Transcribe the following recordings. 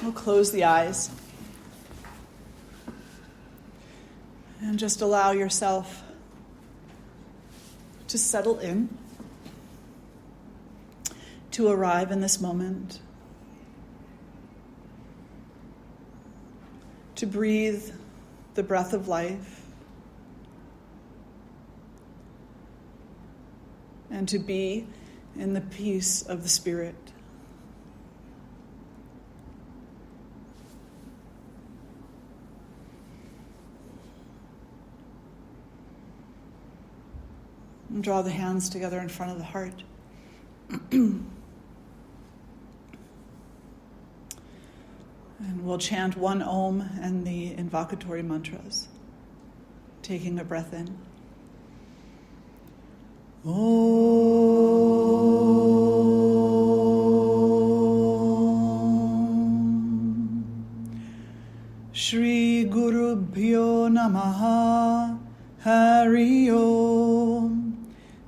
We'll close the eyes and just allow yourself to settle in, to arrive in this moment, to breathe the breath of life, and to be in the peace of the Spirit. And draw the hands together in front of the heart. And we'll chant one Om and the invocatory mantras, taking a breath in. Om Shri Guru Bhyo Namaha Hari Om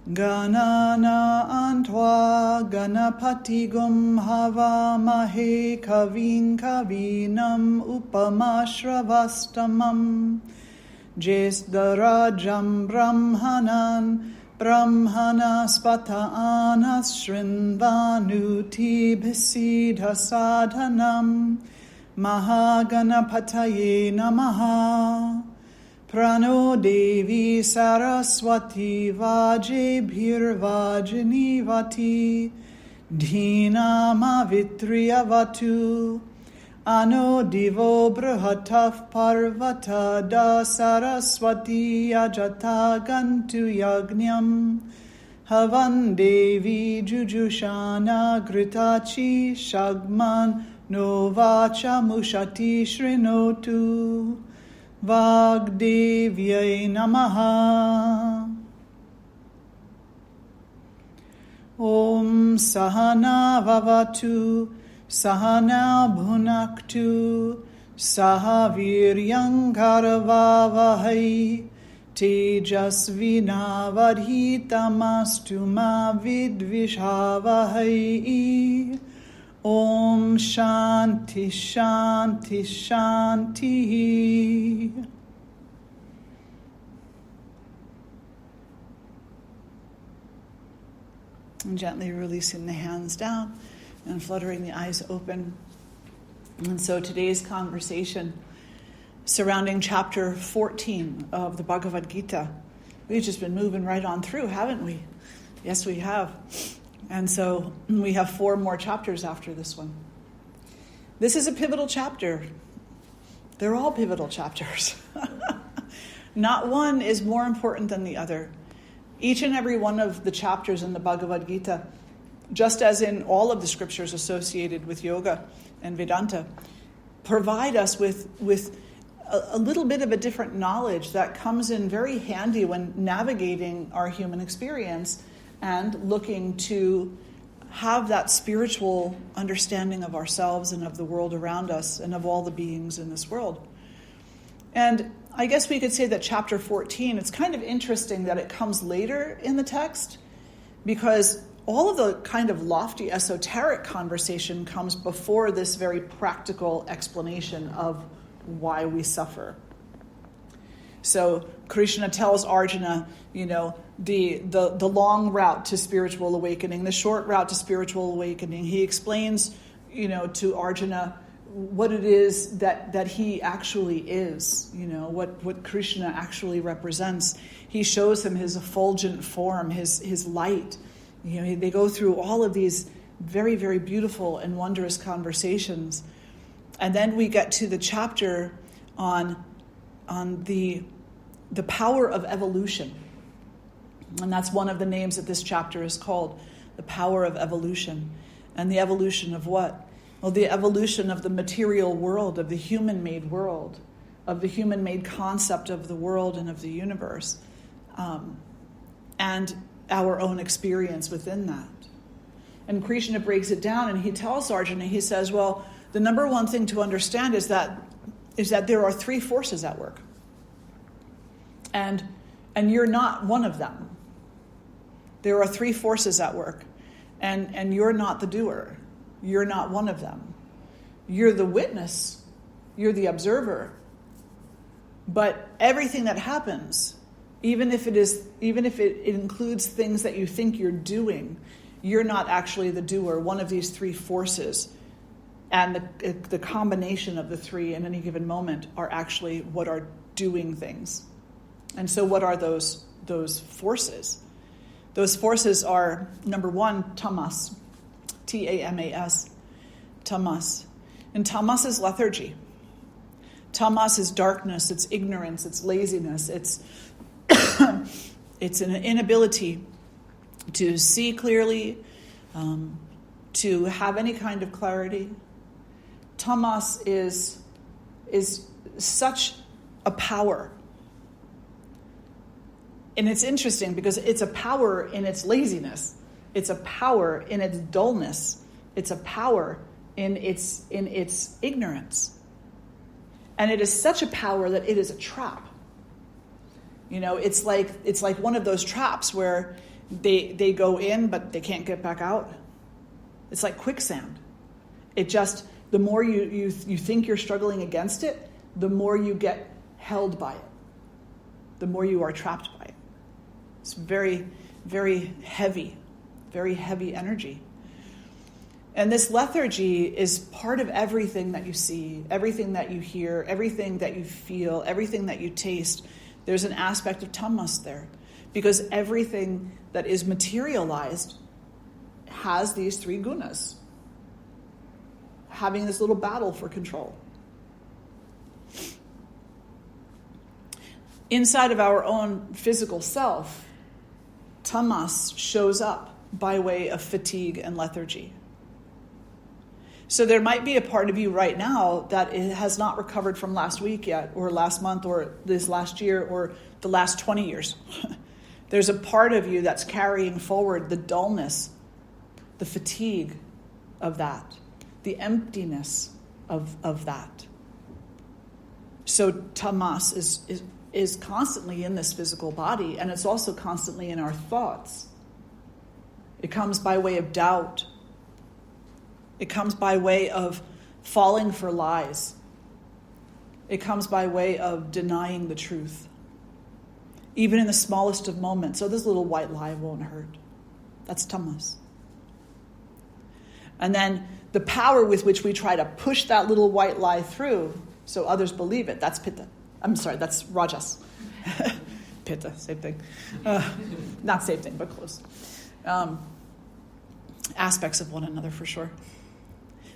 Ganana Antva Ganapati Gum Hava Mahe Kavin Kavinam Upamashravastamam Jesdarajam Brahmanan Brahmanaspata Anas Shrinvanuti Bhisidha Sadhanam Mahaganapataye Namaha Prano Devi Saraswati Vajebhir Vajinivati Dhinama Vitriyavatu Ano Divo Brhataf Parvata Da Saraswati Ajata Gantu Yagnyam Havan Devi Jujushana Gritachi Shagman Novacha Mushati Shrinotu Vagdevyai Namaha. Om Sahana Vavatu Sahana Bhunaktu Sahaviryam Karavavahai Tejasvinavadhitamastu ma vidvishavahai. Om Shanti Shanti Shanti. And gently releasing the hands down and fluttering the eyes open. And so today's conversation surrounding chapter 14 of the Bhagavad Gita. We've just been moving right on through, haven't we? Yes, we have. And so we have 4 more chapters after this one. This is a pivotal chapter. They're all pivotal chapters. Not one is more important than the other. Each and every one of the chapters in the Bhagavad Gita, just as in all of the scriptures associated with yoga and Vedanta, provide us with a little bit of a different knowledge that comes in very handy when navigating our human experience and looking to have that spiritual understanding of ourselves and of the world around us and of all the beings in this world. And I guess we could say that chapter 14, it's kind of interesting that it comes later in the text because all of the kind of lofty esoteric conversation comes before this very practical explanation of why we suffer. So Krishna tells Arjuna, the long route to spiritual awakening, the short route to spiritual awakening. He explains, to Arjuna what it is that he actually is, what Krishna actually represents. He shows him his effulgent form, his light. They go through all of these very, very beautiful and wondrous conversations. And then we get to the chapter on the power of evolution. And that's one of the names that this chapter is called, the power of evolution. And the evolution of what? Well, the evolution of the material world, of the human-made world, of the human-made concept of the world and of the universe, and our own experience within that. And Krishna breaks it down and he tells Arjuna, he says, well, the number one thing to understand is that there are 3 forces at work. And you're not one of them. There are 3 forces at work, and you're not the doer. You're not one of them. You're the witness. You're the observer. But everything that happens, even if it includes things that you think you're doing, you're not actually the doer. One of these three forces and the combination of the three in any given moment are actually what are doing things. And so what are those forces? Those forces are, number one, tamas, Tamas, tamas. And tamas is lethargy. Tamas is darkness, it's ignorance, it's laziness, it's it's an inability to see clearly, to have any kind of clarity. Tamas is such a power. And it's interesting because it's a power in its laziness. It's a power in its dullness. It's a power in its ignorance. And it is such a power that it is a trap. It's like one of those traps where they go in but they can't get back out. It's like quicksand. It just, the more you think you're struggling against it, the more you get held by it. The more you are trapped by it. It's very, very heavy energy. And this lethargy is part of everything that you see, everything that you hear, everything that you feel, everything that you taste. There's an aspect of tamas there. Because everything that is materialized has these three gunas, having this little battle for control. Inside of our own physical self, tamas shows up by way of fatigue and lethargy. So there might be a part of you right now that it has not recovered from last week yet, or last month, or this last year, or the last 20 years. There's a part of you that's carrying forward the dullness, the fatigue of that, the emptiness of that. So tamas is constantly in this physical body, and it's also constantly in our thoughts. It comes by way of doubt. It comes by way of falling for lies. It comes by way of denying the truth. Even in the smallest of moments. So this little white lie won't hurt. That's tamas. And then the power with which we try to push that little white lie through so others believe it, that's pitta. That's rajas. Pitta, same thing. Not same thing, but close. Aspects of one another for sure.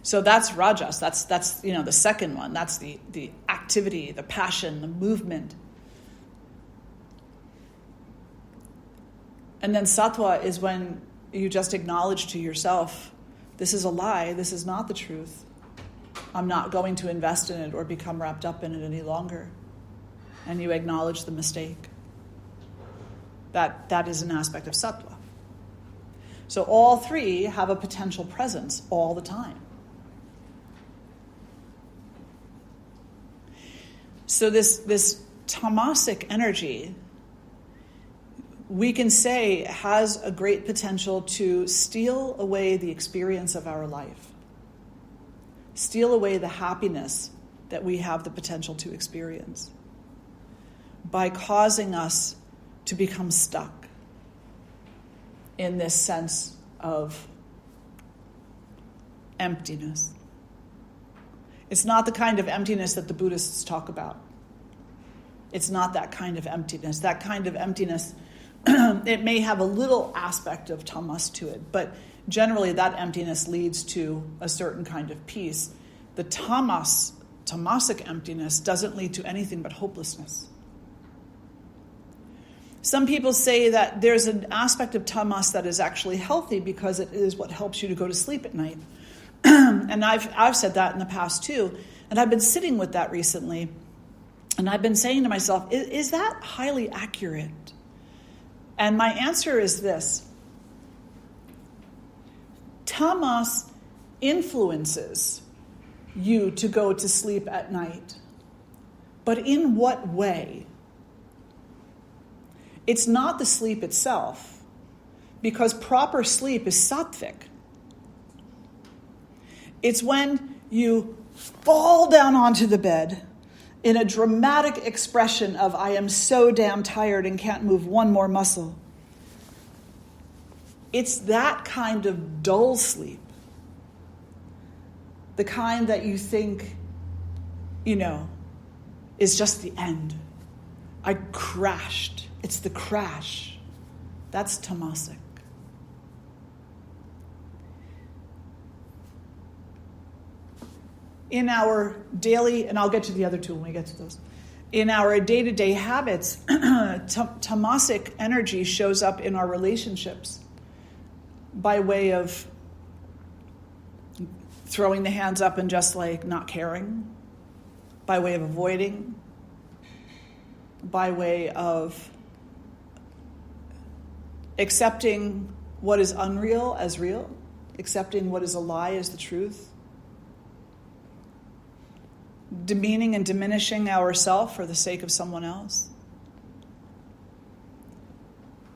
So that's rajas. That's the second one. That's the activity, the passion, the movement. And then sattva is when you just acknowledge to yourself, this is a lie, this is not the truth. I'm not going to invest in it or become wrapped up in it any longer. And you acknowledge the mistake. That is an aspect of sattva. So all three have a potential presence all the time. So this tamasic energy, we can say, has a great potential to steal away the experience of our life. Steal away the happiness that we have the potential to experience by causing us to become stuck in this sense of emptiness. It's not the kind of emptiness that the Buddhists talk about. It's not that kind of emptiness. That kind of emptiness, it may have a little aspect of tamas to it, but generally that emptiness leads to a certain kind of peace. The tamasic emptiness doesn't lead to anything but hopelessness. Some people say that there's an aspect of tamas that is actually healthy because it is what helps you to go to sleep at night. And I've said that in the past too. And I've been sitting with that recently. And I've been saying to myself, is that highly accurate? And my answer is this. Tamas influences you to go to sleep at night. But in what way? It's not the sleep itself, because proper sleep is sattvic. It's when you fall down onto the bed in a dramatic expression of, I am so damn tired and can't move one more muscle. It's that kind of dull sleep. The kind that you think, is just the end. I crashed. It's the crash. That's tamasic. In our daily, and I'll get to the other two when we get to those. In our day-to-day habits, tamasic energy shows up in our relationships by way of throwing the hands up and just not caring, by way of avoiding, by way of accepting what is unreal as real, accepting what is a lie as the truth, demeaning and diminishing ourselves for the sake of someone else.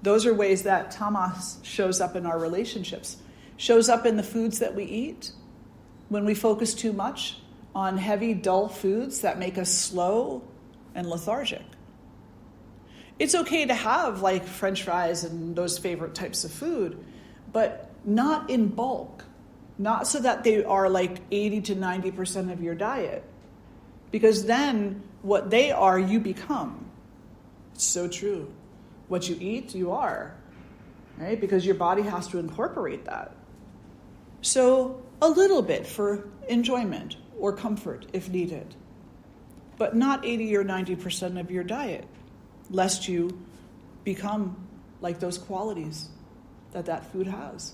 Those are ways that tamas shows up in our relationships, shows up in the foods that we eat. When we focus too much on heavy, dull foods that make us slow and lethargic. It's okay to have French fries and those favorite types of food, but not in bulk. Not so that they are 80 to 90% of your diet. Because then what they are, you become. It's so true. What you eat, you are. Right? Because your body has to incorporate that. So a little bit for enjoyment or comfort if needed. But not 80 or 90% of your diet, lest you become like those qualities that food has.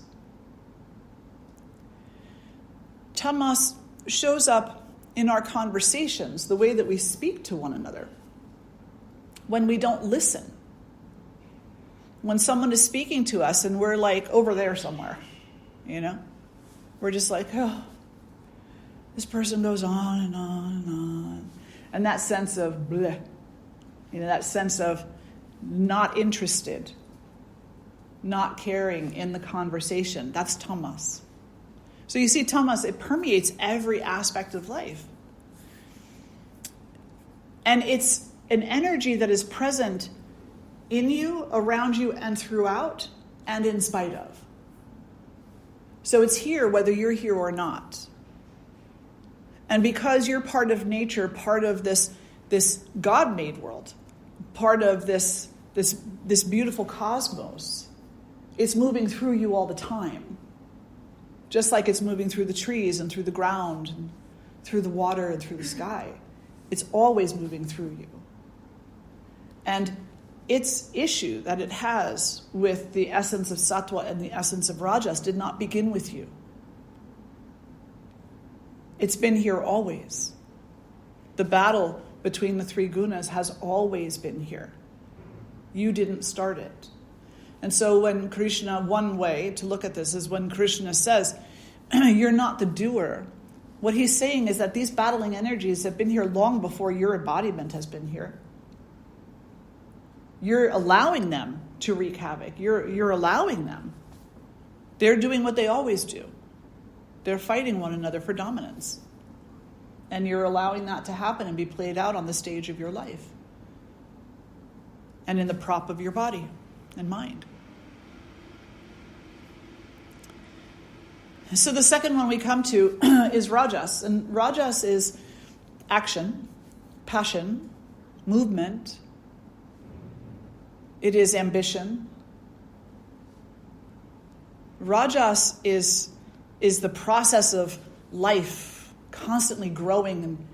Tamas shows up in our conversations, the way that we speak to one another. When we don't listen. When someone is speaking to us and we're over there somewhere, We're just oh, this person goes on and on and on. And that sense of bleh, that sense of not interested, not caring in the conversation, that's tamas. So you see, tamas, it permeates every aspect of life. And it's an energy that is present in you, around you, and throughout, and in spite of. So it's here whether you're here or not. And because you're part of nature, part of this God-made world, part of this beautiful cosmos, it's moving through you all the time. Just like it's moving through the trees and through the ground, and through the water and through the sky. It's always moving through you. And its issue that it has with the essence of sattva and the essence of rajas did not begin with you. It's been here always. The battle between the three gunas has always been here. You didn't start it. And so when Krishna, one way to look at this is when Krishna says, you're not the doer. What he's saying is that these battling energies have been here long before your embodiment has been here. You're allowing them to wreak havoc. You're allowing them. They're doing what they always do. They're fighting one another for dominance. And you're allowing that to happen and be played out on the stage of your life. And in the prop of your body and mind. So the second one we come to is rajas. And rajas is action, passion, movement. It is ambition. Rajas is the process of life, constantly growing and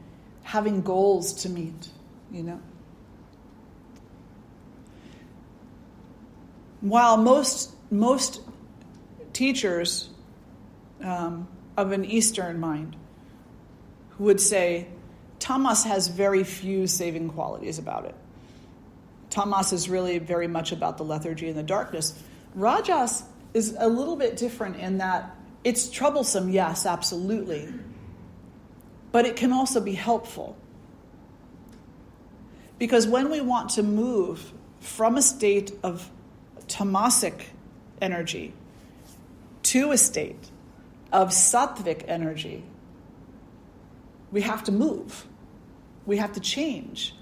having goals to meet, While most teachers of an Eastern mind would say tamas has very few saving qualities about it. Tamas is really very much about the lethargy and the darkness. Rajas is a little bit different in that it's troublesome, yes, absolutely. But it can also be helpful. Because when we want to move from a state of tamasic energy to a state of sattvic energy, We have to move. We have to change.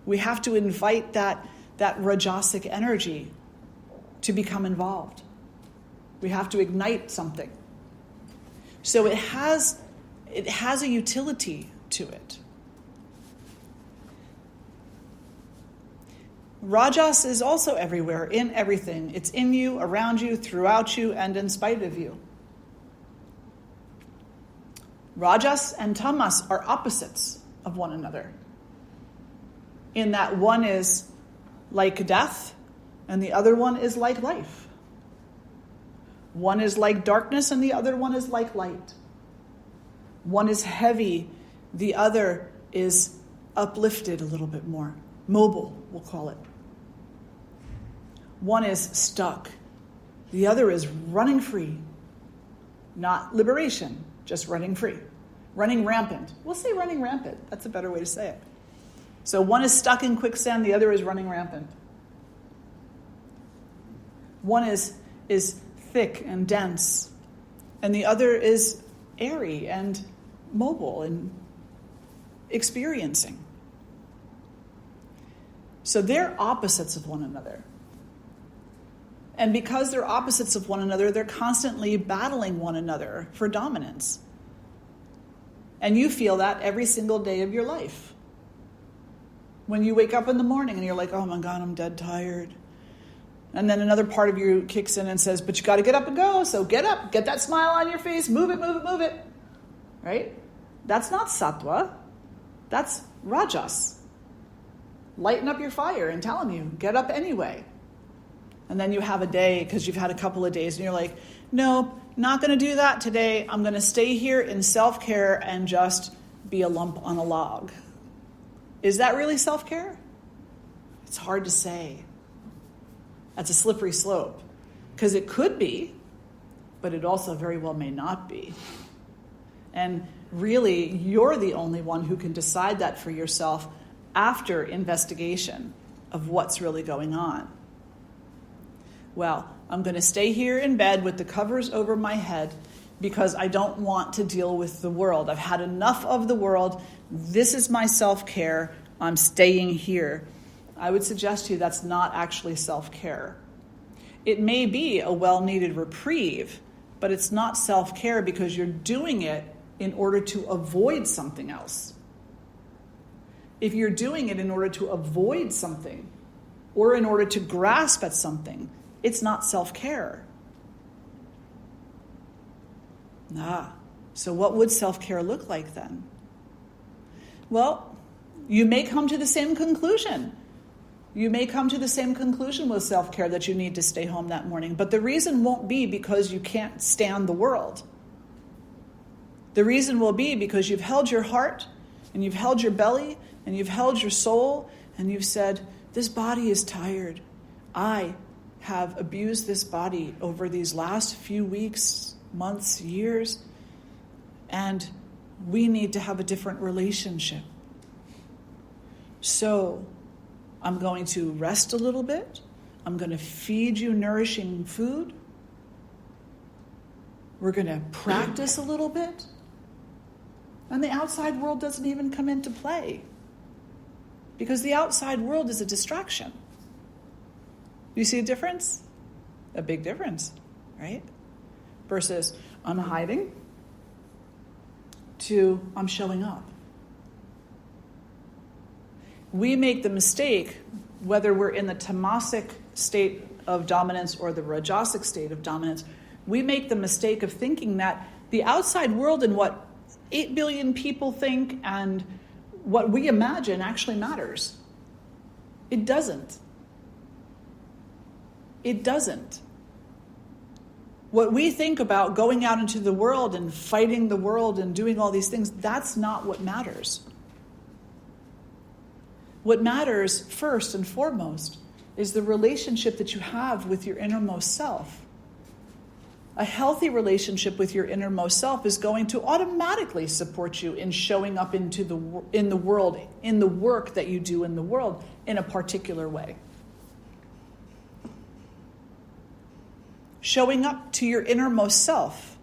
We have to invite that rajasic energy to become involved. We have to ignite something. So it has a utility to it. Rajas is also everywhere, in everything. It's in you, around you, throughout you, and in spite of you. Rajas and tamas are opposites of one another, in that one is like death and the other one is like life. One is like darkness and the other one is like light. One is heavy, the other is uplifted a little bit more. Mobile, we'll call it. One is stuck. The other is running free. Not liberation, just running free. Running rampant. We'll say running rampant. That's a better way to say it. So one is stuck in quicksand, the other is running rampant. One is thick and dense, and the other is airy and mobile and experiencing. So they're opposites of one another. And because they're opposites of one another, they're constantly battling one another for dominance. And you feel that every single day of your life. When you wake up in the morning and you're like, oh my God, I'm dead tired. And then another part of you kicks in and says, but you got to get up and go. So get up, get that smile on your face, move it, move it, move it. Right? That's not sattva. That's rajas. Lighten up your fire and telling you, get up anyway. And then you have a day because you've had a couple of days and you're like, nope, not going to do that today. I'm going to stay here in self-care and just be a lump on a log. Is that really self-care? It's hard to say. That's a slippery slope. Because it could be, but it also very well may not be. And really, you're the only one who can decide that for yourself after investigation of what's really going on. Well, I'm going to stay here in bed with the covers over my head because I don't want to deal with the world. I've had enough of the world. This is my self-care. I'm staying here. I would suggest to you that's not actually self-care. It may be a well-needed reprieve, but it's not self-care because you're doing it in order to avoid something else. If you're doing it in order to avoid something or in order to grasp at something, it's not self-care. So what would self-care look like then? Well, you may come to the same conclusion. You may come to the same conclusion with self-care that you need to stay home that morning. But the reason won't be because you can't stand the world. The reason will be because you've held your heart and you've held your belly and you've held your soul and you've said, this body is tired. I have abused this body over these last few weeks, months, years, and we need to have a different relationship. So I'm going to rest a little bit. I'm going to feed you nourishing food. We're going to practice a little bit. And the outside world doesn't even come into play. Because the outside world is a distraction. You see a difference? A big difference, right? Versus I'm hiding to I'm showing up. We make the mistake, whether we're in the tamasic state of dominance or the rajasic state of dominance, we make the mistake of thinking that the outside world and what 8 billion people think and what we imagine actually matters. It doesn't. It doesn't. What we think about going out into the world and fighting the world and doing all these things, that's not what matters. What matters first and foremost is the relationship that you have with your innermost self. A healthy relationship with your innermost self is going to automatically support you in showing up in the world, in the work that you do in the world in a particular way. Showing up to your innermost self,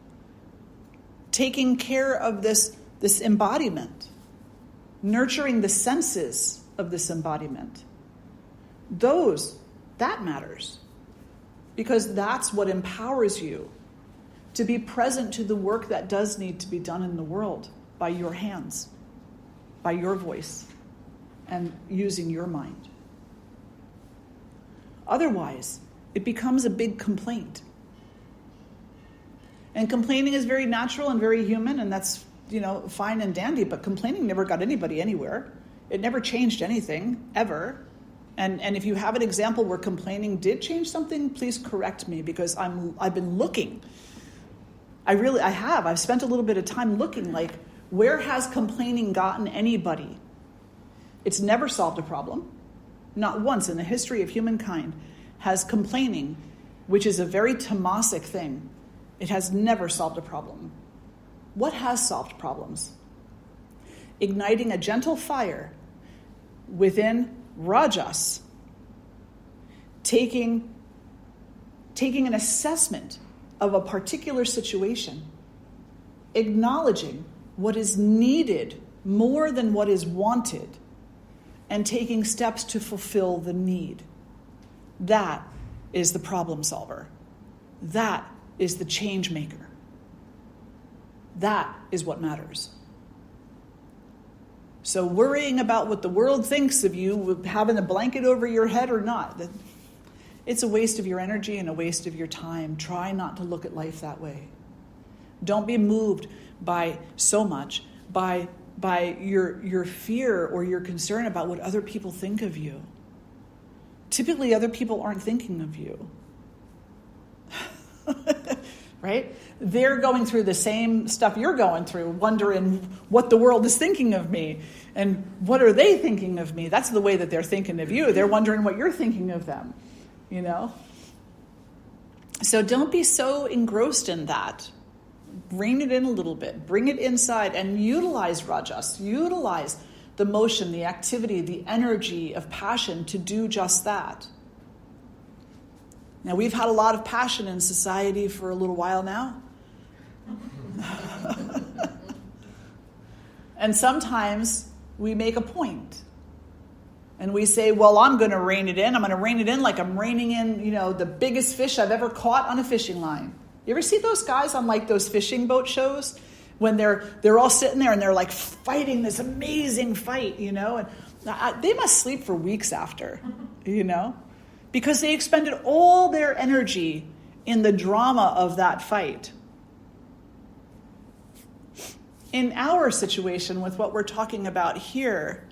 taking care of this embodiment, nurturing the senses of this embodiment. That matters. Because that's what empowers you to be present to the work that does need to be done in the world by your hands, by your voice, and using your mind. Otherwise, it becomes a big complaint. And complaining is very natural and very human, and that's, fine and dandy, but complaining never got anybody anywhere. It never changed anything, ever. And if you have an example where complaining did change something, please correct me, because I've been looking. I have. I've spent a little bit of time looking, like, where has complaining gotten anybody? It's never solved a problem. Not once in the history of humankind has complaining, which is a very tamasic thing, it has never solved a problem. What has solved problems? Igniting a gentle fire within Rajas, taking an assessment of a particular situation, acknowledging what is needed more than what is wanted, and taking steps to fulfill the need. That is the problem solver. That is the change maker. That is what matters. So worrying about what the world thinks of you, having a blanket over your head or not, it's a waste of your energy and a waste of your time. Try not to look at life that way. Don't be moved by so much, by your fear or your concern about what other people think of you. Typically, other people aren't thinking of you. Right? They're going through the same stuff you're going through, wondering what the world is thinking of me and what are they thinking of me. That's the way that they're thinking of you. They're wondering what you're thinking of them, So don't be so engrossed in that. Rein it in a little bit. Bring it inside and utilize Rajas. Utilize the motion, the activity, the energy of passion to do just that. Now, we've had a lot of passion in society for a little while now. And sometimes we make a point. And we say, well, I'm going to rein it in. I'm going to rein it in like I'm reining in, the biggest fish I've ever caught on a fishing line. You ever see those guys on like those fishing boat shows? When they're all sitting there and they're like fighting this amazing fight, And they must sleep for weeks after, Because they expended all their energy in the drama of that fight. In our situation with what we're talking about here,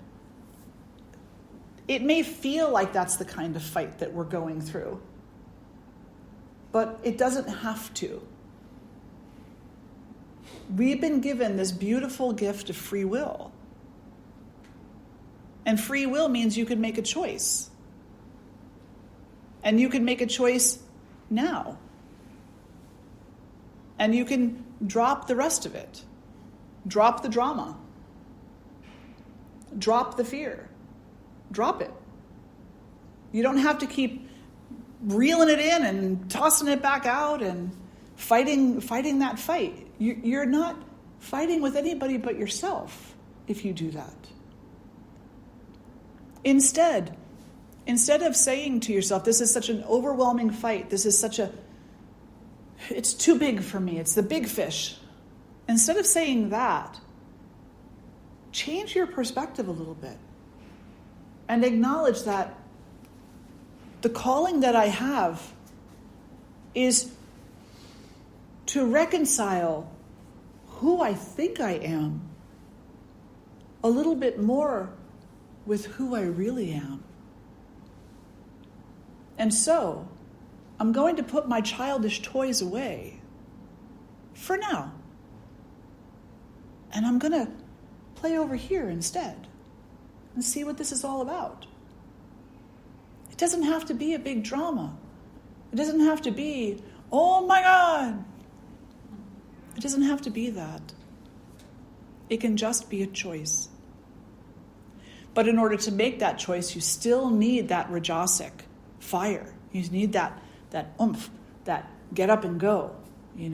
it may feel like that's the kind of fight that we're going through. But it doesn't have to. We've been given this beautiful gift of free will. And free will means you can make a choice. And you can make a choice now. And you can drop the rest of it. Drop the drama. Drop the fear. Drop it. You don't have to keep reeling it in and tossing it back out and fighting that fight. You're not fighting with anybody but yourself if you do that. Instead of saying to yourself, this is such an overwhelming fight, it's too big for me, it's the big fish. Instead of saying that, change your perspective a little bit and acknowledge that the calling that I have is to reconcile who I think I am a little bit more with who I really am. And so, I'm going to put my childish toys away for now. And I'm going to play over here instead and see what this is all about. It doesn't have to be a big drama. It doesn't have to be, oh my God. It doesn't have to be that. It can just be a choice. But in order to make that choice, you still need that rajasic fire. You need that oomph, that get up and go, You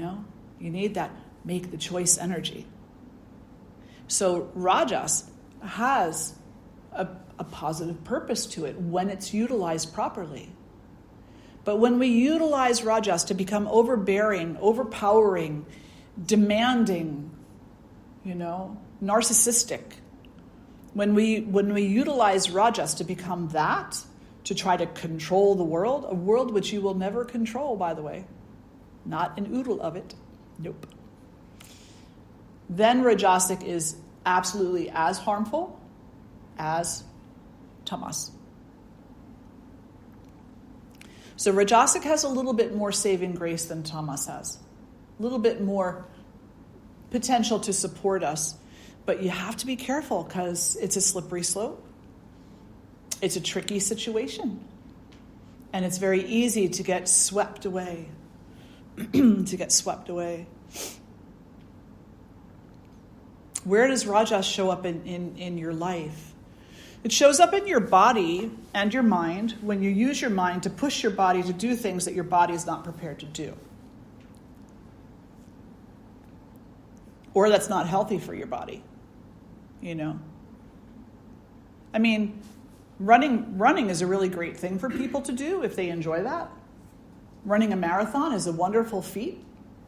need that make the choice energy. So Rajas has a positive purpose to it when it's utilized properly. But when we utilize rajas to become overbearing, overpowering, demanding, narcissistic, when we utilize rajas to become that, to try to control the world, a world which you will never control, by the way, not an oodle of it, nope. Then rajasic is absolutely as harmful as tamas. So rajasic has a little bit more saving grace than tamas has. A little bit more potential to support us. But you have to be careful because it's a slippery slope. It's a tricky situation. And it's very easy to get swept away. Where does rajas show up in your life? It shows up in your body and your mind when you use your mind to push your body to do things that your body is not prepared to do. Or that's not healthy for your body. I mean, running is a really great thing for people to do if they enjoy that. Running a marathon is a wonderful feat,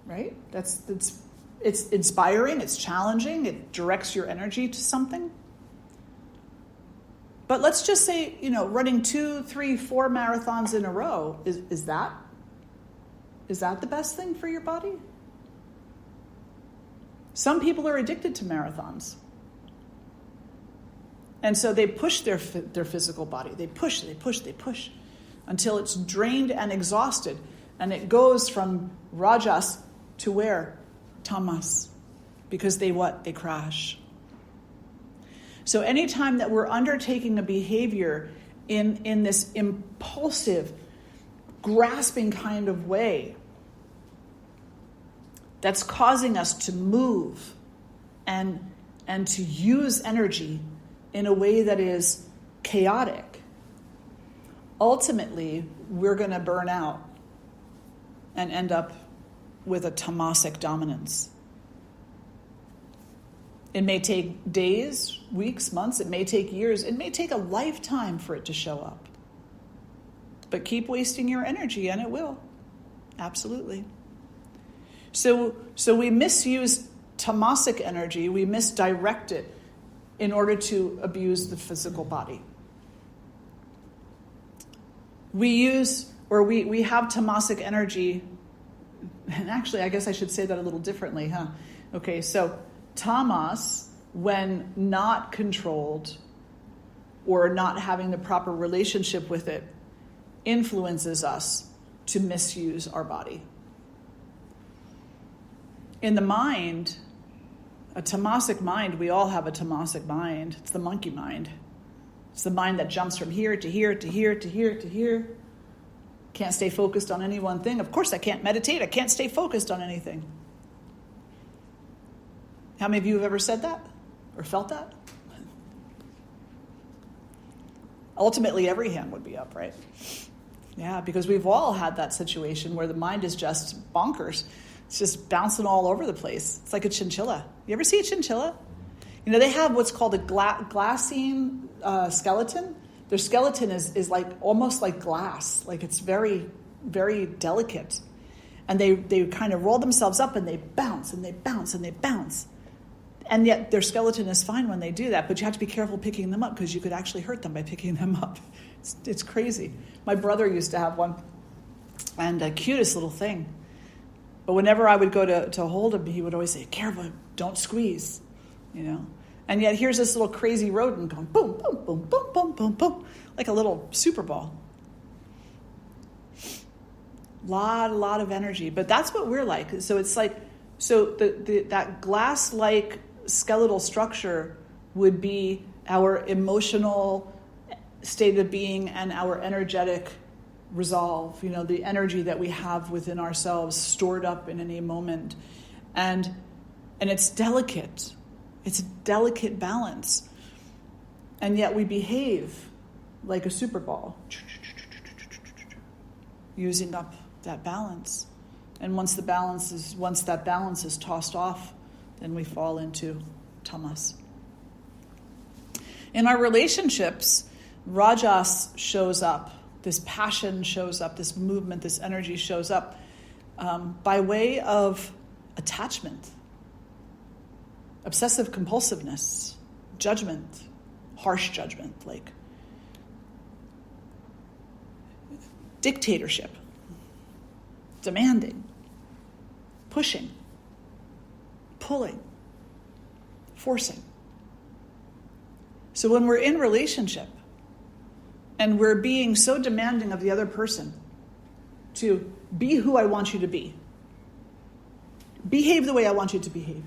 right? It's inspiring, it's challenging, it directs your energy to something. But let's just say, running 2, 3, 4 marathons in a row, is that the best thing for your body? Some people are addicted to marathons. And so they push their physical body. They push until it's drained and exhausted. And it goes from rajas to where? Tamas. Because they crash. So anytime that we're undertaking a behavior in this impulsive, grasping kind of way, that's causing us to move and to use energy in a way that is chaotic, ultimately we're going to burn out and end up with a tamasic dominance. It may take days, weeks, months, it may take years, it may take a lifetime for it to show up. But keep wasting your energy and it will. Absolutely. So we misuse tamasic energy, we misdirect it in order to abuse the physical body. We have tamasic energy, and actually I guess I should say that a little differently, huh? Okay, so tamas, when not controlled or not having the proper relationship with it, influences us to misuse our body. In the mind, a tamasic mind, we all have a tamasic mind. It's the monkey mind. It's the mind that jumps from here to here to here to here to here. Can't stay focused on any one thing. Of course I can't meditate. I can't stay focused on anything. How many of you have ever said that or felt that? Ultimately, every hand would be up, right? Yeah, because we've all had that situation where the mind is just bonkers. It's just bouncing all over the place. It's like a chinchilla. You ever see a chinchilla? They have what's called a glassine skeleton. Their skeleton is like almost like glass. Like it's very, very delicate. And they kind of roll themselves up and they bounce and they bounce and they bounce. And yet their skeleton is fine when they do that, but you have to be careful picking them up because you could actually hurt them by picking them up. It's crazy. My brother used to have one, and the cutest little thing. But whenever I would go to hold him, he would always say, "Careful, don't squeeze," And yet here's this little crazy rodent going boom, boom, boom, boom, boom, boom, boom, like a little Super Ball. Lot of energy, but that's what we're like. So it's like, that glass-like skeletal structure would be our emotional state of being and our energetic resolve, the energy that we have within ourselves stored up in any moment. And it's delicate. It's a delicate balance. And yet we behave like a Super Ball, using up that balance. And once that balance is tossed off, then we fall into tamas. In our relationships, Rajas shows up, this passion shows up, this movement, this energy shows up by way of attachment, obsessive compulsiveness, judgment, harsh judgment, like dictatorship, demanding, pushing, pulling, forcing. So when we're in relationship and we're being so demanding of the other person to be who I want you to be, behave the way I want you to behave,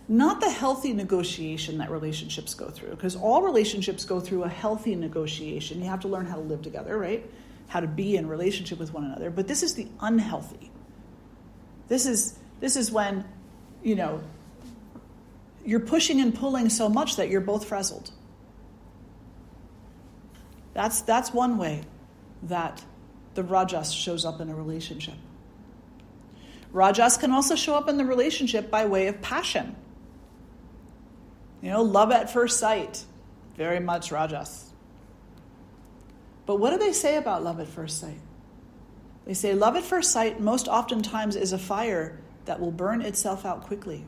not the healthy negotiation that relationships go through, because all relationships go through a healthy negotiation. You have to learn how to live together, right? How to be in relationship with one another. But this is the unhealthy. This is when, you're pushing and pulling so much that you're both frazzled. That's one way that the Rajas shows up in a relationship. Rajas can also show up in the relationship by way of passion. Love at first sight, very much Rajas. But what do they say about love at first sight? They say love at first sight most oftentimes is a fire that will burn itself out quickly,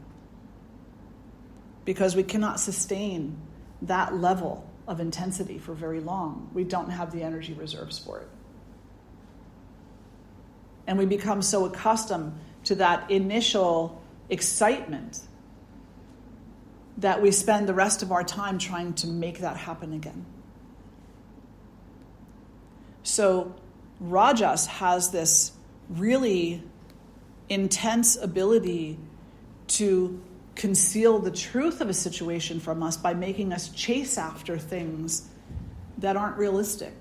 because we cannot sustain that level of intensity for very long. We don't have the energy reserves for it. And we become so accustomed to that initial excitement that we spend the rest of our time trying to make that happen again. So Rajas has this really intense ability to conceal the truth of a situation from us by making us chase after things that aren't realistic.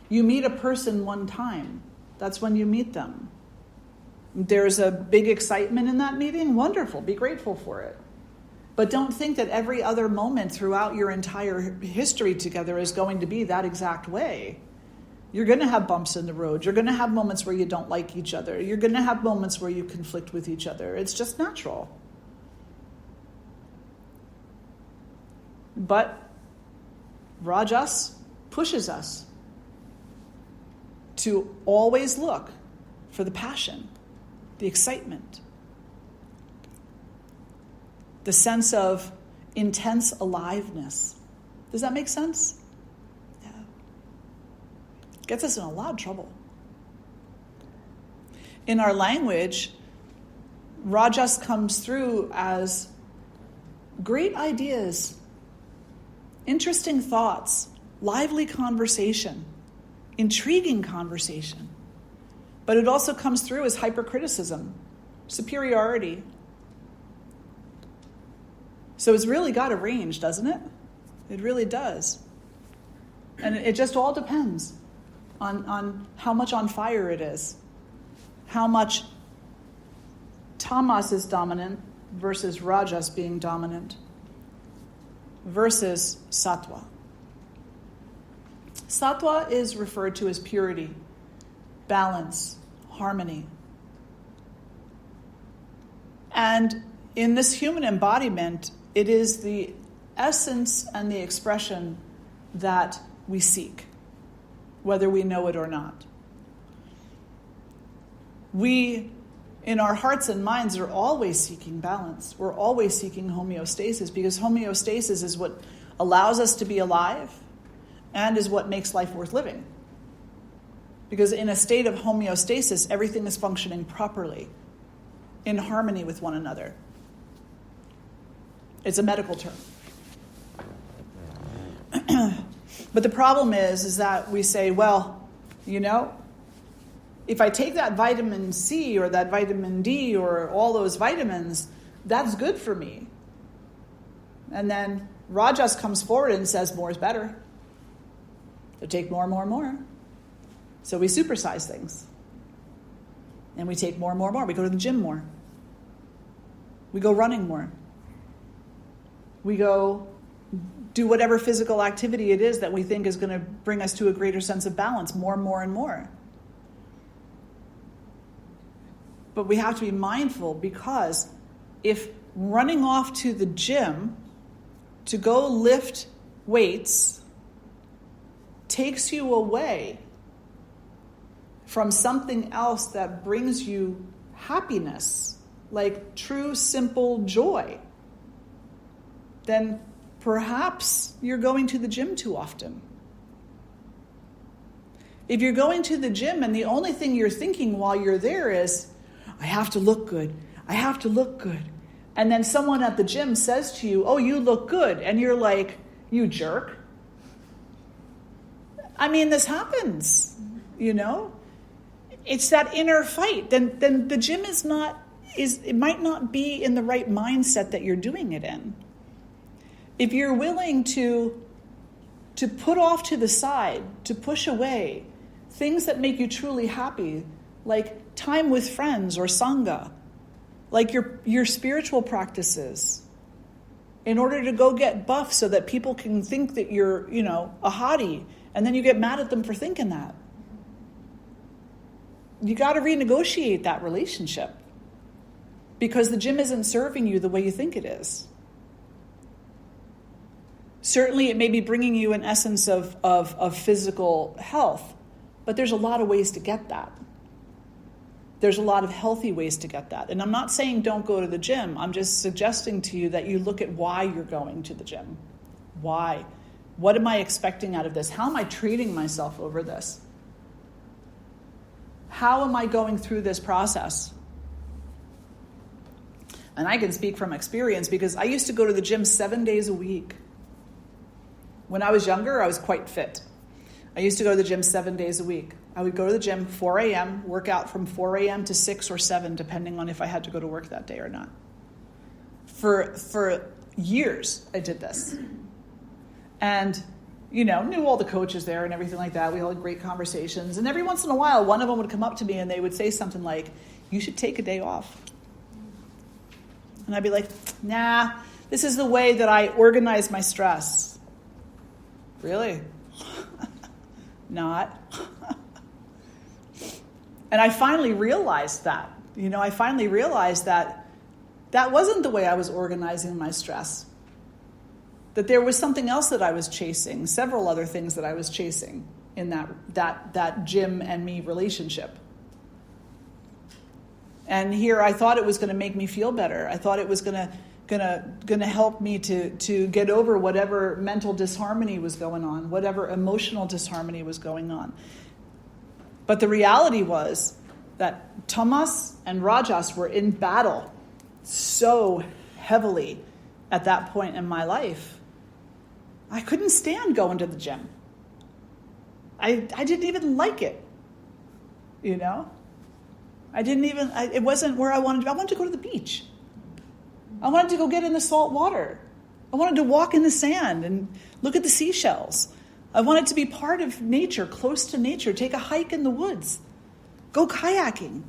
You meet a person one time. That's when you meet them. There's a big excitement in that meeting. Wonderful. Be grateful for it. But don't think that every other moment throughout your entire history together is going to be that exact way. You're going to have bumps in the road. You're going to have moments where you don't like each other. You're going to have moments where you conflict with each other. It's just natural. But Rajas pushes us to always look for the passion, the excitement, the sense of intense aliveness. Does that make sense? Yeah. Gets us in a lot of trouble. In our language, Rajas comes through as great ideas, interesting thoughts, lively conversation, intriguing conversation. But it also comes through as hypercriticism, superiority. So it's really got a range, doesn't it? It really does. And it just all depends on how much on fire it is, how much tamas is dominant versus rajas being dominant versus sattva. Sattva is referred to as purity, balance, harmony. And in this human embodiment, it is the essence and the expression that we seek, whether we know it or not. We, in our hearts and minds, are always seeking balance. We're always seeking homeostasis, because homeostasis is what allows us to be alive and is what makes life worth living. Because in a state of homeostasis, everything is functioning properly, in harmony with one another. It's a medical term. But the problem is that we say, well, if I take that vitamin C or that vitamin D or all those vitamins, that's good for me. And then Rajas comes forward and says more is better. So take more and more and more. So we supersize things. And we take more and more and more. We go to the gym more. We go running more. We go do whatever physical activity it is that we think is going to bring us to a greater sense of balance, more and more and more. But we have to be mindful, because if running off to the gym to go lift weights takes you away from something else that brings you happiness, like true, simple joy, then perhaps you're going to the gym too often. If you're going to the gym and the only thing you're thinking while you're there is, I have to look good, I have to look good. And then someone at the gym says to you, oh, you look good. And you're like, you jerk. I mean, this happens, you know? It's that inner fight. Then the gym it might not be in the right mindset that you're doing it in. If you're willing to put off to the side, to push away things that make you truly happy, like time with friends or sangha, like your spiritual practices, in order to go get buff so that people can think that you're, a hottie, and then you get mad at them for thinking that. You got to renegotiate that relationship because the gym isn't serving you the way you think it is. Certainly, it may be bringing you an essence of physical health, but there's a lot of ways to get that. There's a lot of healthy ways to get that. And I'm not saying don't go to the gym. I'm just suggesting to you that you look at why you're going to the gym. Why? What am I expecting out of this? How am I treating myself over this? How am I going through this process? And I can speak from experience because I used to go to the gym 7 days a week. When I was younger, I was quite fit. I used to go to the gym 7 days a week. I would go to the gym 4 a.m., work out from 4 a.m. to 6 or 7, depending on if I had to go to work that day or not. For years, I did this. And, knew all the coaches there and everything like that. We all had great conversations. And every once in a while, one of them would come up to me and they would say something like, you should take a day off. And I'd be like, nah, this is the way that I organize my stress. Really? Not. And I finally realized that. I finally realized that wasn't the way I was organizing my stress. That there was something else that I was chasing, several other things that I was chasing in that gym and me relationship. And here I thought it was going to make me feel better. I thought it was going to help me to get over whatever mental disharmony was going on, whatever emotional disharmony was going on. But the reality was that tamas and rajas were in battle so heavily at that point in my life. I couldn't stand going to the gym. I didn't even like it, it wasn't where I wanted to. I wanted to go to the beach. I wanted to go get in the salt water. I wanted to walk in the sand and look at the seashells. I wanted to be part of nature, close to nature, take a hike in the woods, go kayaking.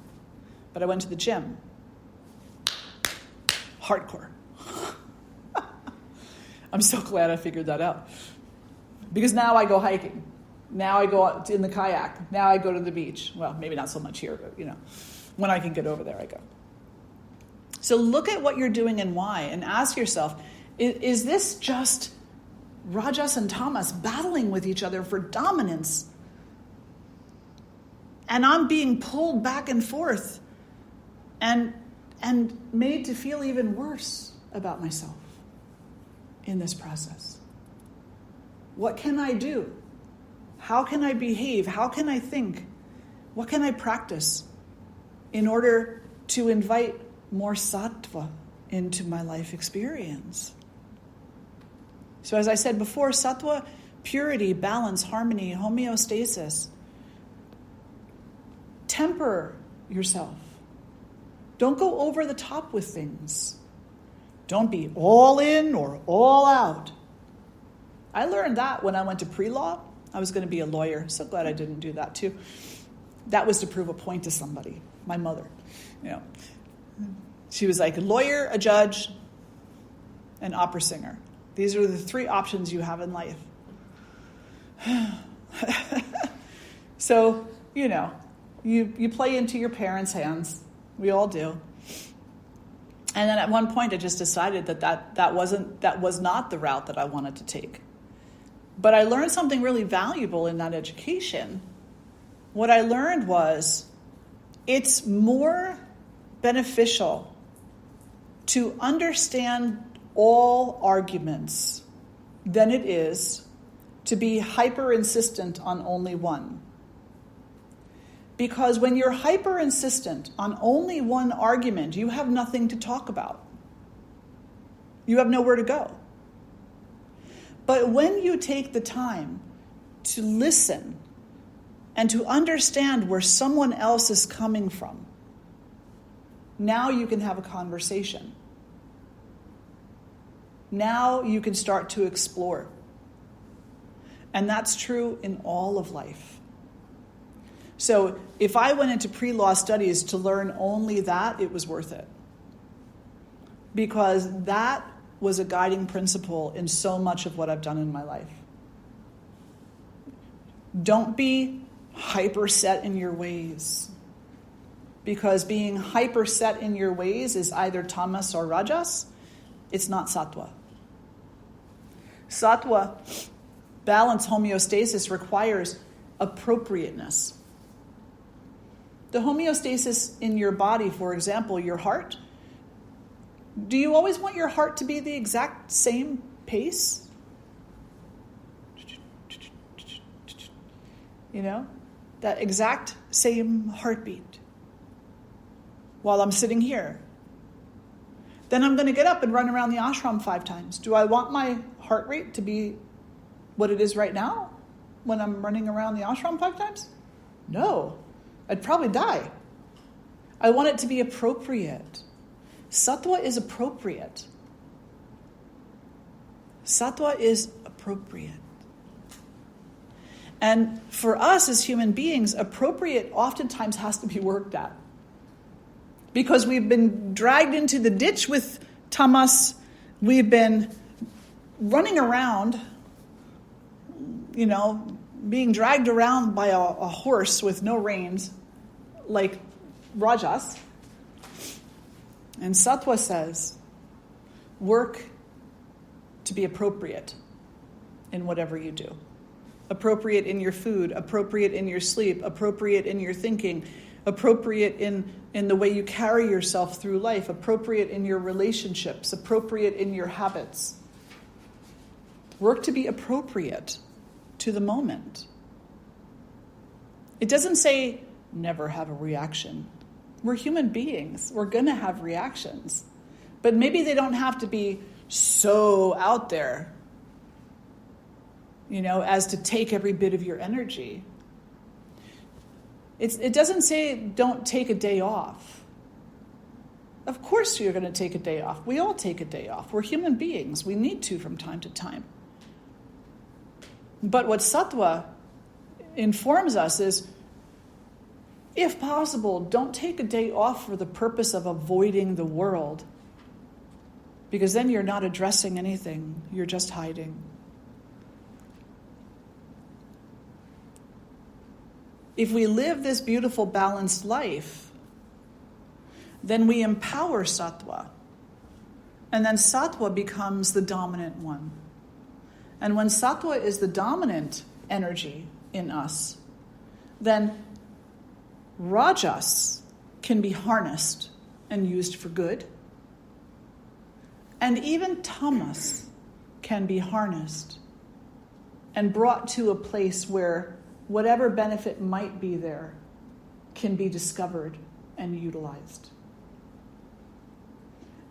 But I went to the gym. Hardcore. I'm so glad I figured that out. Because now I go hiking. Now I go out in the kayak. Now I go to the beach. Well, maybe not so much here, but when I can get over there, I go. So look at what you're doing and why, and ask yourself, is this just Rajas and Tamas battling with each other for dominance? And I'm being pulled back and forth and made to feel even worse about myself in this process. What can I do? How can I behave? How can I think? What can I practice in order to invite more sattva into my life experience? So as I said before, sattva, purity, balance, harmony, homeostasis. Temper yourself. Don't go over the top with things. Don't be all in or all out. I learned that when I went to pre-law. I was going to be a lawyer. So glad I didn't do that too. That was to prove a point to somebody. My mother, She was like a lawyer, a judge, an opera singer. These are the three options you have in life. So, you play into your parents' hands. We all do. And then at one point I just decided that was not the route that I wanted to take. But I learned something really valuable in that education. What I learned was it's more beneficial to understand all arguments than it is to be hyper insistent on only one. Because when you're hyper insistent on only one argument, you have nothing to talk about. You have nowhere to go. But when you take the time to listen and to understand where someone else is coming from, now you can have a conversation. Now you can start to explore. And that's true in all of life. So if I went into pre-law studies to learn only that, it was worth it. Because that was a guiding principle in so much of what I've done in my life. Don't be hyper set in your ways. Because being hyper set in your ways is either tamas or rajas. It's not sattva. Sattva, balance, homeostasis, requires appropriateness. The homeostasis in your body, for example, your heart, do you always want your heart to be the exact same pace? You know, that exact same heartbeat while I'm sitting here. Then I'm going to get up and run around the ashram 5 times. Do I want my heart rate to be what it is right now when I'm running around the ashram 5 times? No. I'd probably die. I want it to be appropriate. Sattva is appropriate. Sattva is appropriate. And for us as human beings, appropriate oftentimes has to be worked at. Because we've been dragged into the ditch with tamas. We've been running around, being dragged around by a horse with no reins, like rajas. And sattva says, work to be appropriate in whatever you do. Appropriate in your food, appropriate in your sleep, appropriate in your thinking, appropriate in the way you carry yourself through life, appropriate in your relationships, appropriate in your habits. Work to be appropriate to the moment. It doesn't say never have a reaction. We're human beings. We're going to have reactions. But maybe they don't have to be so out there, as to take every bit of your energy. It doesn't say don't take a day off. Of course you're going to take a day off. We all take a day off. We're human beings. We need to from time to time. But what sattva informs us is, if possible, don't take a day off for the purpose of avoiding the world. Because then you're not addressing anything. You're just hiding. If we live this beautiful, balanced life, then we empower sattva. And then sattva becomes the dominant one. And when sattva is the dominant energy in us, then rajas can be harnessed and used for good. And even tamas can be harnessed and brought to a place where whatever benefit might be there can be discovered and utilized.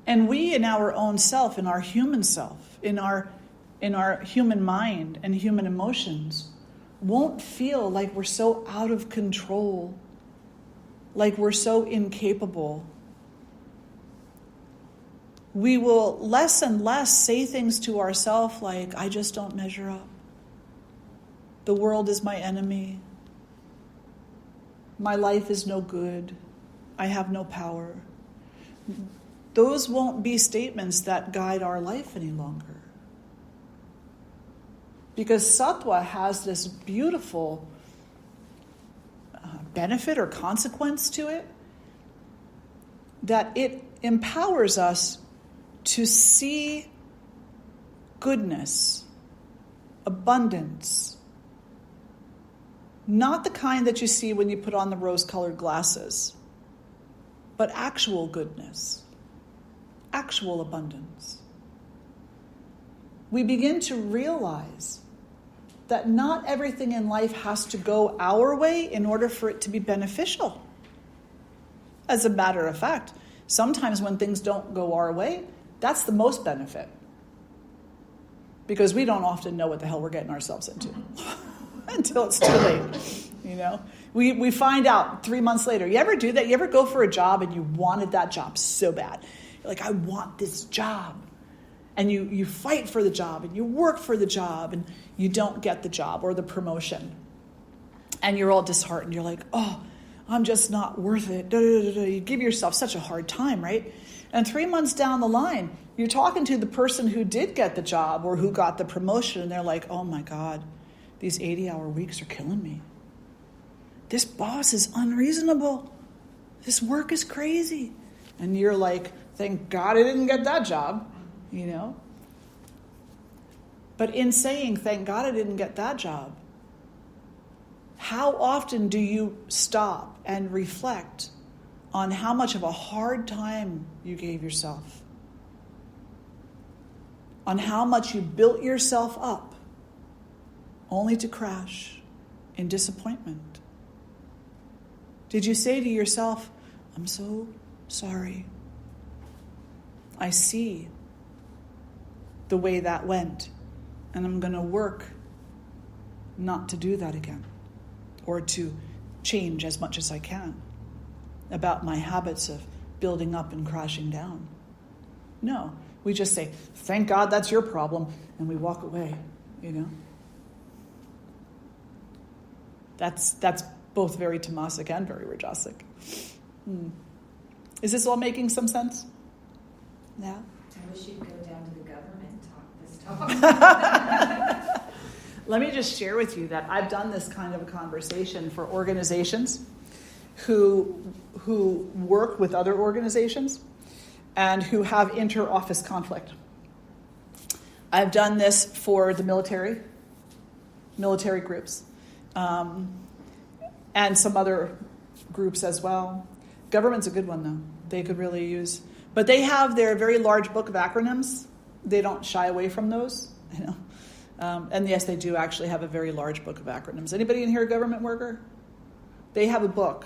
And we in our own self, in our human self, in our human mind and human emotions, won't feel like we're so out of control, like we're so incapable. We will less and less say things to ourselves like, I just don't measure up. The world is my enemy. My life is no good. I have no power. Those won't be statements that guide our life any longer. Because sattva has this beautiful benefit or consequence to it, that it empowers us to see goodness, abundance, not the kind that you see when you put on the rose-colored glasses, but actual goodness, actual abundance. We begin to realize that not everything in life has to go our way in order for it to be beneficial. As a matter of fact, sometimes when things don't go our way, that's the most benefit. Because we don't often know what the hell we're getting ourselves into until it's too late. We find out 3 months later. You ever do that? You ever go for a job and you wanted that job so bad? You're like, I want this job. And you fight for the job and you work for the job and you don't get the job or the promotion. And you're all disheartened. You're like, oh, I'm just not worth it. You give yourself such a hard time, right? And 3 months down the line, you're talking to the person who did get the job or who got the promotion, and they're like, oh my God, these 80-hour weeks are killing me. This boss is unreasonable. This work is crazy. And you're like, thank God I didn't get that job, But in saying, thank God I didn't get that job, how often do you stop and reflect on how much of a hard time you gave yourself? On how much you built yourself up only to crash in disappointment? Did you say to yourself, I'm so sorry. I see the way that went, and I'm going to work not to do that again, or to change as much as I can about my habits of building up and crashing down. No, we just say, thank God that's your problem, and we walk away, That's both very tamasic and very rajasic. Is this all making some sense? Yeah? I wish you'd go down to the government and talk this talk. Let me just share with you that I've done this kind of a conversation for organizations who work with other organizations and who have inter-office conflict. I've done this for the military groups, and some other groups as well. Government's a good one, though. They could really use... But they have their very large book of acronyms. They don't shy away from those, And yes, they do actually have a very large book of acronyms. Anybody in here a government worker? They have a book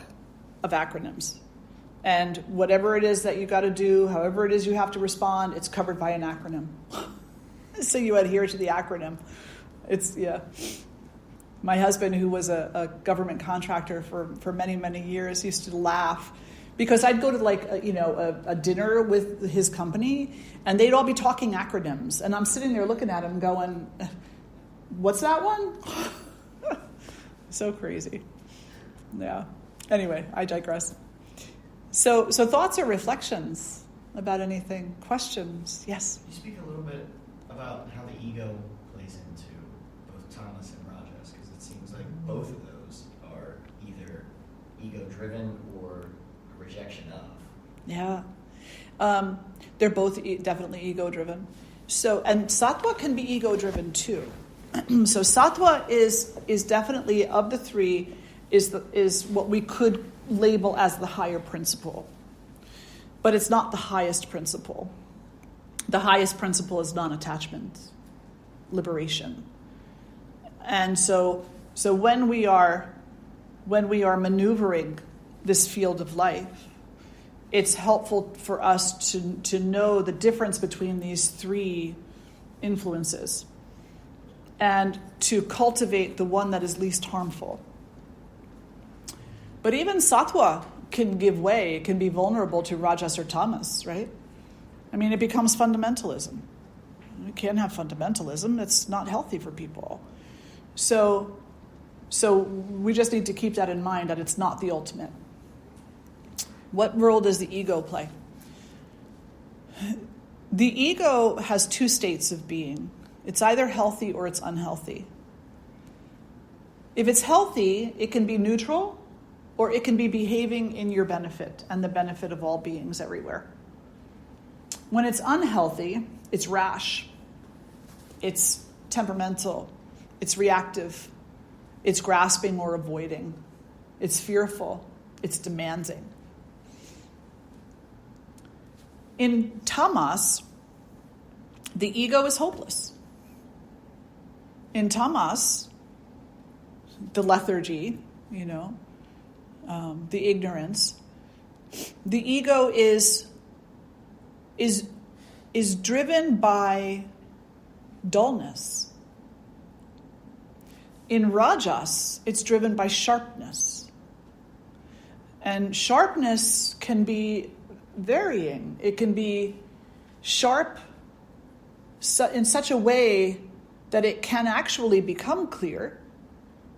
of acronyms. And whatever it is that you got to do, however it is you have to respond, it's covered by an acronym. So you adhere to the acronym. My husband, who was a government contractor for many, many years, used to laugh because I'd go to a dinner with his company and they'd all be talking acronyms. And I'm sitting there looking at him going, what's that one? So crazy. Yeah. Anyway, I digress. So thoughts or reflections about anything? Questions? Yes? You speak a little bit about how the ego plays into both tamas and rajas, because it seems like both of those are either ego-driven or a rejection of. Yeah. They're both definitely ego-driven. And sattva can be ego-driven too. So sattva is definitely, of the three, is what we could label as the higher principle. But it's not the highest principle. The highest principle is non-attachment, liberation. And so when we are maneuvering this field of life, it's helpful for us to know the difference between these three influences and to cultivate the one that is least harmful. But even sattva can give way, it can be vulnerable to rajas or tamas, right? I mean, it becomes fundamentalism. You can't have fundamentalism. It's not healthy for people. So we just need to keep that in mind, that it's not the ultimate. What role does the ego play? The ego has two states of being. It's either healthy or it's unhealthy. If it's healthy, it can be neutral, or it can be behaving in your benefit and the benefit of all beings everywhere. When it's unhealthy, it's rash, it's temperamental, it's reactive, it's grasping or avoiding, it's fearful, it's demanding. In tamas, the ego is hopeless. In tamas, the lethargy, the ignorance, the ego is driven by dullness. In rajas, it's driven by sharpness. And sharpness can be varying. It can be sharp in such a way that it can actually become clear,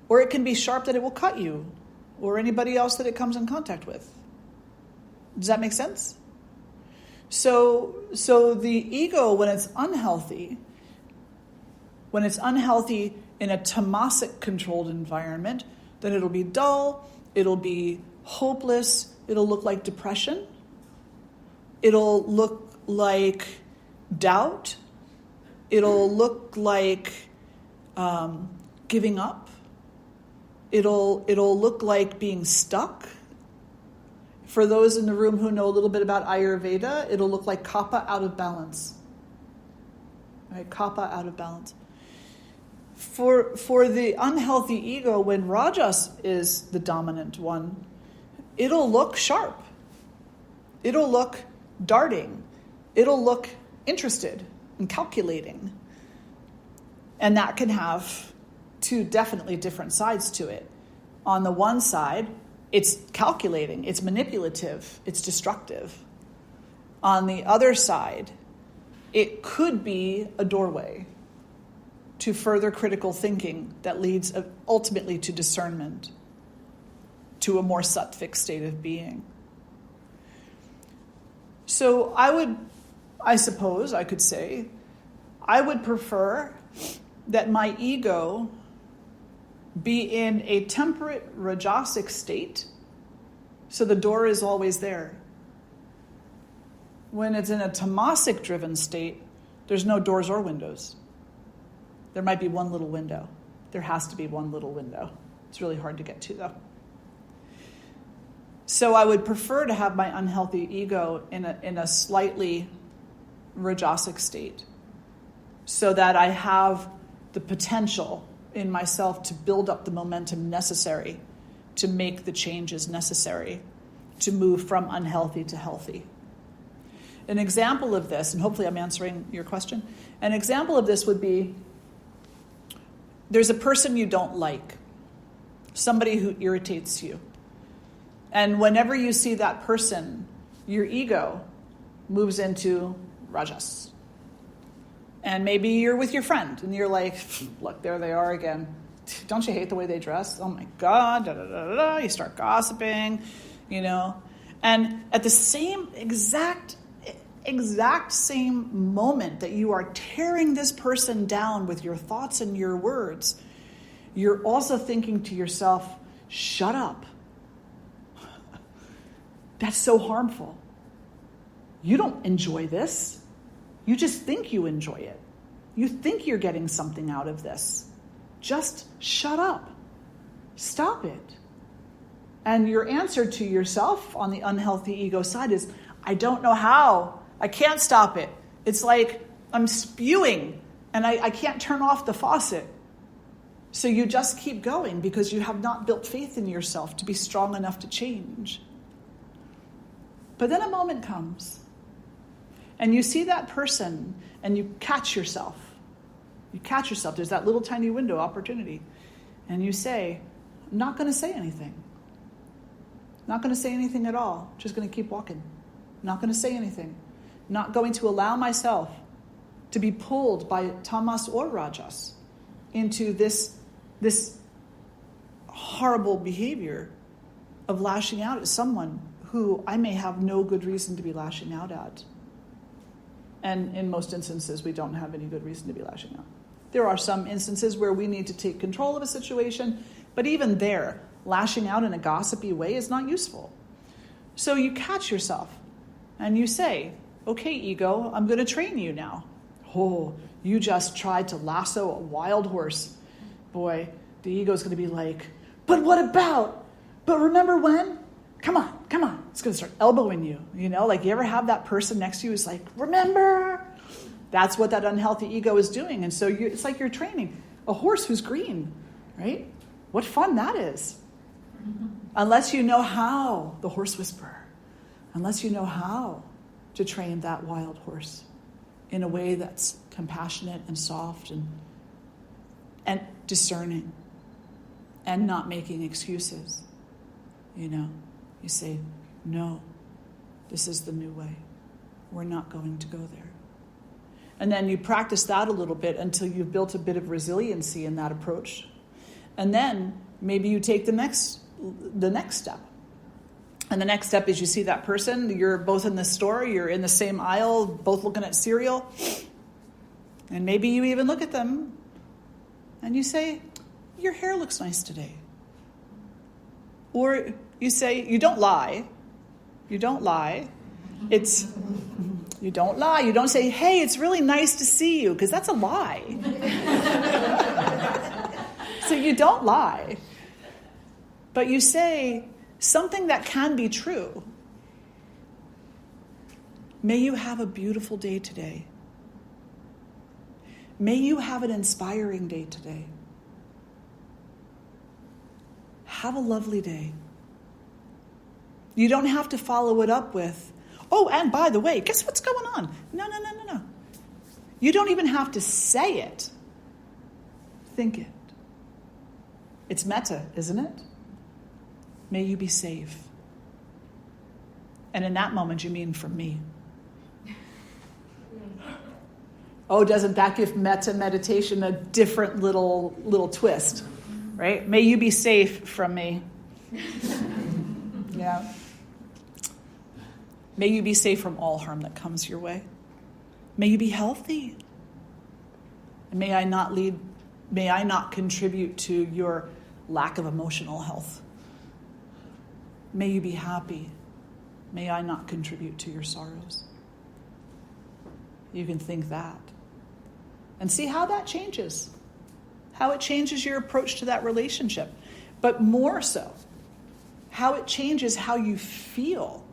or it can be sharp that it will cut you or anybody else that it comes in contact with. Does that make sense? So the ego, when it's unhealthy in a tamasic controlled environment, then it'll be dull, it'll be hopeless, it'll look like depression, it'll look like doubt, it'll look like giving up, it'll look like being stuck. For those in the room who know a little bit about Ayurveda, it'll look like kapha out of balance. Right? Kapha out of balance. For the unhealthy ego, when rajas is the dominant one, it'll look sharp. It'll look darting. It'll look interested and calculating. And that can have two definitely different sides to it. On the one side, it's calculating, it's manipulative, it's destructive. On the other side, it could be a doorway to further critical thinking that leads ultimately to discernment, to a more sattvic state of being. So I suppose I could say, I would prefer that my ego be in a temperate rajasic state, so the door is always there. When it's in a tamasic driven state, there's no doors or windows. There might be one little window. There has to be one little window. It's really hard to get to, though. So I would prefer to have my unhealthy ego in a slightly rajasic state, so that I have the potential in myself to build up the momentum necessary to make the changes necessary to move from unhealthy to healthy. An example of this, and hopefully I'm answering your question, an example of this would be, there's a person you don't like, somebody who irritates you. And whenever you see that person, your ego moves into rajas. And maybe you're with your friend and you're like, look, there they are again. Don't you hate the way they dress? Oh my God, da da da da da. You start gossiping, And at the same exact same moment that you are tearing this person down with your thoughts and your words, you're also thinking to yourself, shut up. That's so harmful. You don't enjoy this. You just think you enjoy it. You think you're getting something out of this. Just shut up. Stop it. And your answer to yourself on the unhealthy ego side is, I don't know how. I can't stop it. It's like I'm spewing and I can't turn off the faucet. So you just keep going because you have not built faith in yourself to be strong enough to change. But then a moment comes and you see that person and you catch yourself. You catch yourself. There's that little tiny window opportunity. And you say, I'm not going to say anything. Not going to say anything at all. Just going to keep walking. Not going to say anything. Not going to allow myself to be pulled by tamas or rajas into this horrible behavior of lashing out at someone who I may have no good reason to be lashing out at. And in most instances, we don't have any good reason to be lashing out. There are some instances where we need to take control of a situation, but even there, lashing out in a gossipy way is not useful. So you catch yourself and you say, okay, ego, I'm going to train you now. Oh, you just tried to lasso a wild horse. Boy, the ego's going to be like, but what about? But remember when? Come on. It's going to start elbowing you. Like you ever have that person next to you who's like, remember? That's what that unhealthy ego is doing. And so it's like you're training a horse who's green, right? What fun that is. Unless you know how, the horse whisperer, unless you know how to train that wild horse in a way that's compassionate and soft and discerning and not making excuses. You say, no, this is the new way. We're not going to go there. And then you practice that a little bit until you've built a bit of resiliency in that approach. And then maybe you take the next step. And the next step is you see that person, you're both in the store, you're in the same aisle, both looking at cereal. And maybe you even look at them and you say, your hair looks nice today. Or you say, you don't lie. You don't lie. You don't lie. You don't say, hey, it's really nice to see you, because that's a lie. So you don't lie. But you say something that can be true. May you have a beautiful day today. May you have an inspiring day today. Have a lovely day. You don't have to follow it up with, oh, and by the way, guess what's going on? No. You don't even have to say it. Think it. It's metta, isn't it? May you be safe. And in that moment, you mean for me. Oh, doesn't that give metta meditation a different little twist, right? May you be safe from me. Yeah. May you be safe from all harm that comes your way. May you be healthy. And may I not contribute to your lack of emotional health. May you be happy. May I not contribute to your sorrows. You can think that. And see how that changes. How it changes your approach to that relationship. But more so, how it changes how you feel.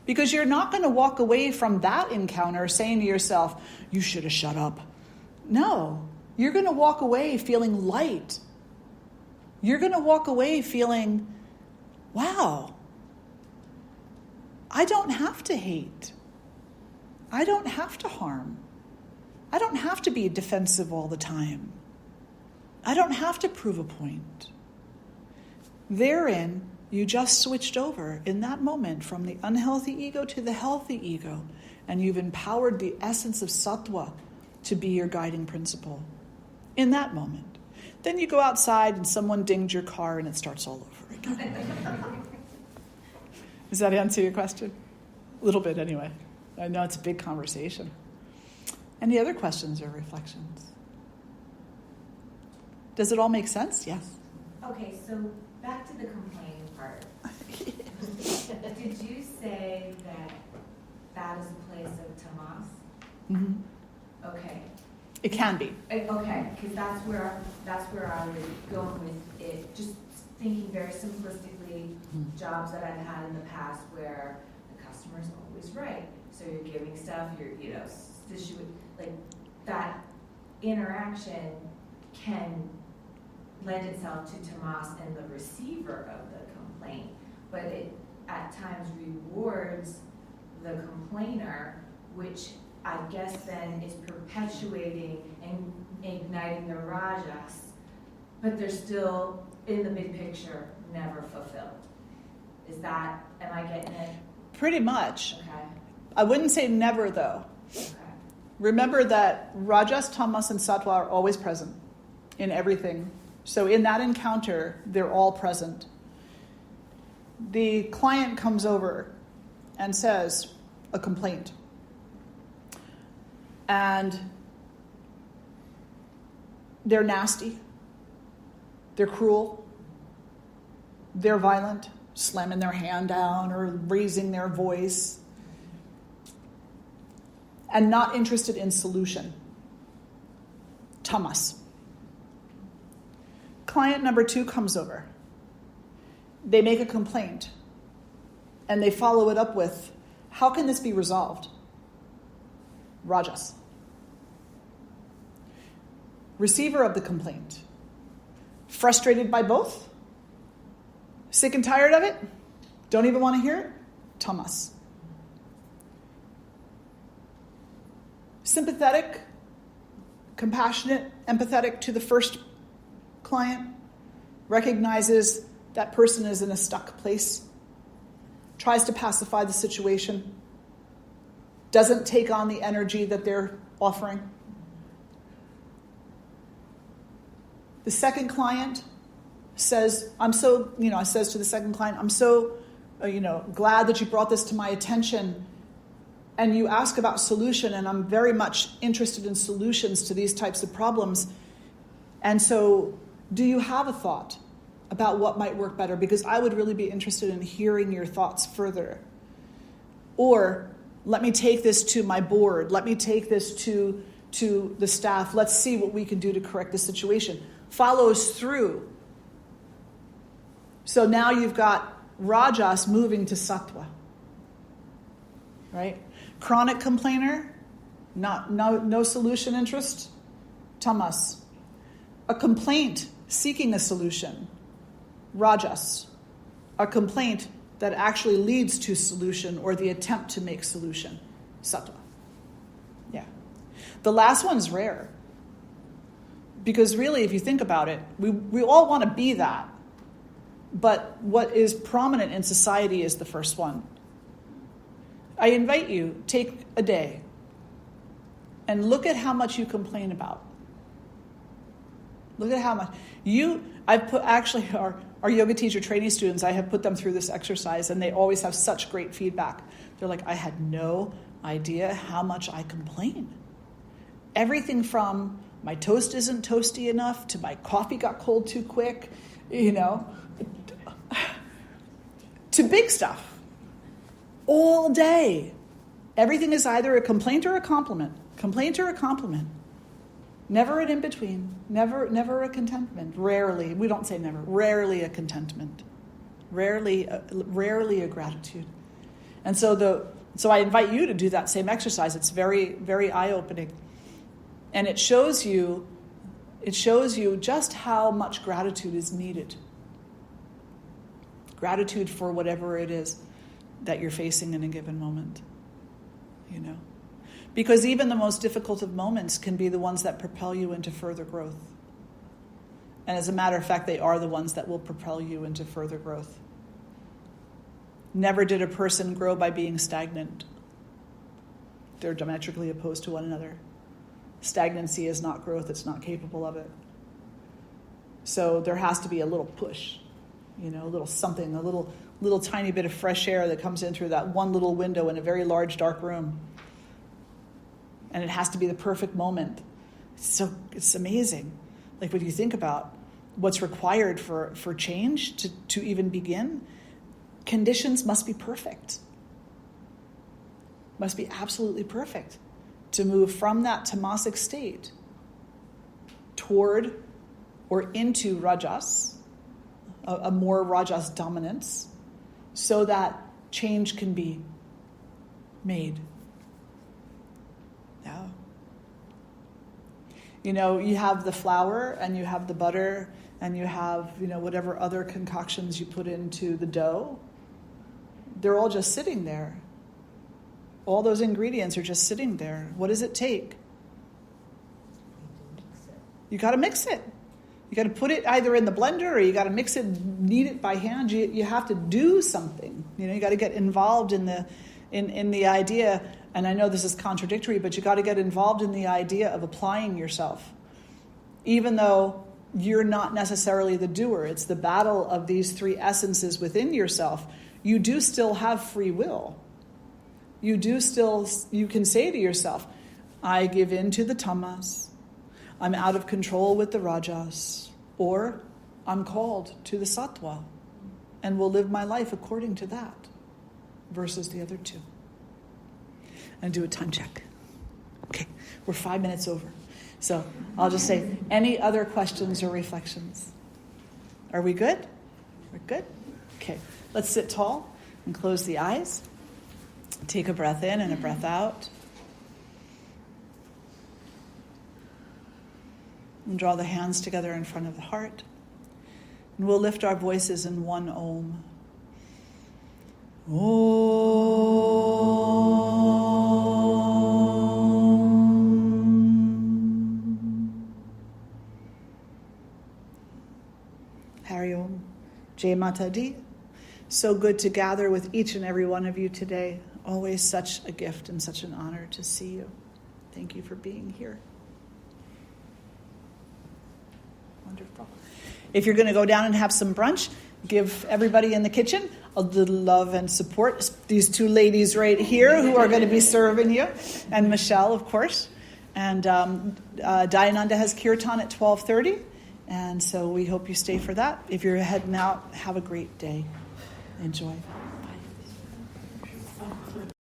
Because you're not going to walk away from that encounter saying to yourself, you should have shut up. No, you're going to walk away feeling light. You're going to walk away feeling, wow, I don't have to hate. I don't have to harm. I don't have to be defensive all the time. I don't have to prove a point. Therein, you just switched over in that moment from the unhealthy ego to the healthy ego, and you've empowered the essence of sattva to be your guiding principle in that moment. Then you go outside and someone dinged your car and it starts all over again. Does that answer your question? A little bit anyway. I know it's a big conversation. Any other questions or reflections? Does it all make sense? Yes. Okay, so back to the complaining part. Did you say that is a place of tamas? Mm-hmm. Okay. It can be. Okay, because that's where I was going with it. Just thinking very simplistically, jobs that I've had in the past where the customer's always right. So you're giving stuff, like that interaction can lend itself to tamas and the receiver of the complaint, but it at times rewards the complainer, which I guess then is perpetuating and igniting the rajas, but they're still, in the big picture, never fulfilled. Am I getting it? Pretty much. Okay. I wouldn't say never, though. Okay. Remember that rajas, tamas, and sattva are always present in everything. So in that encounter, they're all present. The client comes over and says a complaint. And they're nasty. They're cruel. They're violent, slamming their hand down or raising their voice. and not interested in solution. Tamas. Client number 2 comes over. They make a complaint, and they follow it up with, how can this be resolved? Rajas. Receiver of the complaint. Frustrated by both? Sick and tired of it? Don't even want to hear it? Tamas. Sympathetic, compassionate, empathetic to the first client, recognizes that person is in a stuck place, tries to pacify the situation, doesn't take on the energy that they're offering. The second client says, says to the second client, I'm so, glad that you brought this to my attention, and you ask about solution, and I'm very much interested in solutions to these types of problems. And so, do you have a thought about what might work better? Because I would really be interested in hearing your thoughts further. Or, let me take this to my board. Let me take this to the staff. Let's see what we can do to correct the situation. Follows through. So now you've got Rajas moving to Sattva. Right? Chronic complainer, no solution interest, Tamas. A complaint seeking a solution, Rajas. A complaint that actually leads to solution or the attempt to make solution, Sattva. Yeah. The last one's rare. Because really, if you think about it, we all want to be that. But what is prominent in society is the first one. I invite you, take a day and look at how much you complain about. Look at how much. Our yoga teacher training students, I have put them through this exercise, and they always have such great feedback. They're like, I had no idea how much I complain. Everything from my toast isn't toasty enough to my coffee got cold too quick, to big stuff. All day. Everything is either a complaint or a compliment. Complaint or a compliment. Never an in-between. Never a contentment. Rarely. We don't say never. Rarely a contentment. Rarely a gratitude. And so I invite you to do that same exercise. It's very, very eye-opening. And it shows you just how much gratitude is needed. Gratitude for whatever it is that you're facing in a given moment. Because even the most difficult of moments can be the ones that propel you into further growth. And as a matter of fact, they are the ones that will propel you into further growth. Never did a person grow by being stagnant. They're diametrically opposed to one another. Stagnancy is not growth, it's not capable of it. So there has to be a little push, a little something, a little tiny bit of fresh air that comes in through that one little window in a very large dark room. And it has to be the perfect moment. It's amazing. Like when you think about what's required for change to even begin, conditions must be perfect. Must be absolutely perfect to move from that tamasic state toward or into rajas, a more rajas dominance, so that change can be made. Yeah. You have the flour and you have the butter and you have, whatever other concoctions you put into the dough. They're all just sitting there. All those ingredients are just sitting there. What does it take? You got to mix it. You got to put it either in the blender or you got to mix it, knead it by hand. You have to do something. You got to get involved in the idea. And I know this is contradictory, but you got to get involved in the idea of applying yourself. Even though you're not necessarily the doer, it's the battle of these three essences within yourself. You do still have free will. You can say to yourself, I give in to the tamas. I'm out of control with the rajas. Or I'm called to the sattva and will live my life according to that versus the other two. And do a time check. We're 5 minutes over. So I'll just say, any other questions or reflections? Are we good? We're good? Okay. Let's sit tall and close the eyes. Take a breath in and a breath out. And draw the hands together in front of the heart. And we'll lift our voices in one Om. Hari Om. Jai Mata Di. So good to gather with each and every one of you today. Always such a gift and such an honor to see you. Thank you for being here. Wonderful. If you're going to go down and have some brunch, give everybody in the kitchen a little love and support. These two ladies right here who are going to be serving you. And Michelle, of course. And Dayananda has kirtan at 12:30. And so we hope you stay for that. If you're heading out, have a great day. Enjoy. Bye.